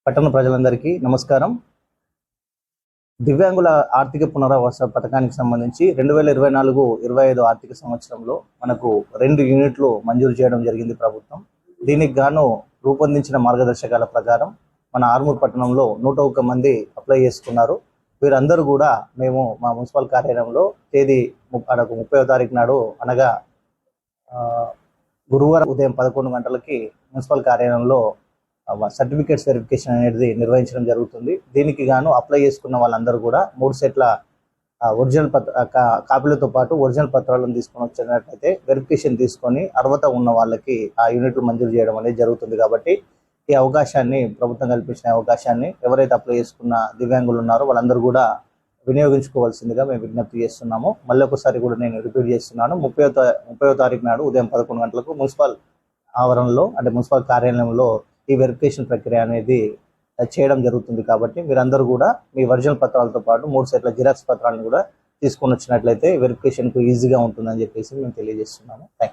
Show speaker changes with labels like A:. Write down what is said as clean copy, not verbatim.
A: పట్టణ ప్రజలందరికీ నమస్కారం. దివ్యాంగుల ఆర్థిక పునరావాస పథకానికి సంబంధించి 2024-25 ఆర్థిక సంవత్సరంలో మనకు 2 యూనిట్లు మంజూరు చేయడం జరిగింది ప్రభుత్వం. దీనికి గాను రూపొందించిన మార్గదర్శకాల ప్రకారం మన ఆర్మూర్ పట్టణంలో 101 మంది అప్లై చేసుకున్నారు. వీరందరూ కూడా మేము మా మున్సిపల్ కార్యాలయంలో తేదీ 30వ తారీఖు నాడు అనగా గురువారం ఉదయం 11 గంటలకి మున్సిపల్ కార్యాలయంలో సర్టిఫికేట్స్ వెరిఫికేషన్ అనేది నిర్వహించడం జరుగుతుంది. దీనికి గాను అప్లై చేసుకున్న వాళ్ళందరూ కూడా 3 సెట్ల ఒరిజినల్ కాపీలతో పాటు ఒరిజినల్ పత్రాలను తీసుకొని వచ్చినట్లయితే వెరిఫికేషన్ తీసుకొని అర్హత ఉన్న వాళ్ళకి ఆ యూనిట్లు మంజూరు చేయడం అనేది జరుగుతుంది. కాబట్టి ఈ అవకాశాన్ని, ప్రభుత్వం కల్పించిన అవకాశాన్ని ఎవరైతే అప్లై చేసుకున్న దివ్యాంగులు ఉన్నారో వాళ్ళందరూ కూడా వినియోగించుకోవాల్సిందిగా మేము విజ్ఞప్తి చేస్తున్నాము. మళ్ళీ ఒకసారి కూడా నేను రిపీట్ చేస్తున్నాను. 30వ తారీఖు నాడు ఉదయం 11 గంటలకు మున్సిపల్ ఆవరణలో అంటే మున్సిపల్ కార్యాలయంలో ఈ వెరిఫికేషన్ ప్రక్రియ అనేది చేయడం జరుగుతుంది. కాబట్టి మీరందరూ కూడా మీ ఒరిజినల్ పత్రాలతో పాటు 3 సెట్ల జిరాక్స్ పత్రాలను కూడా తీసుకొని వచ్చినట్లయితే వెరిఫికేషన్కు ఈజీగా ఉంటుందని చెప్పేసి మేము తెలియజేస్తున్నాము. Thank you.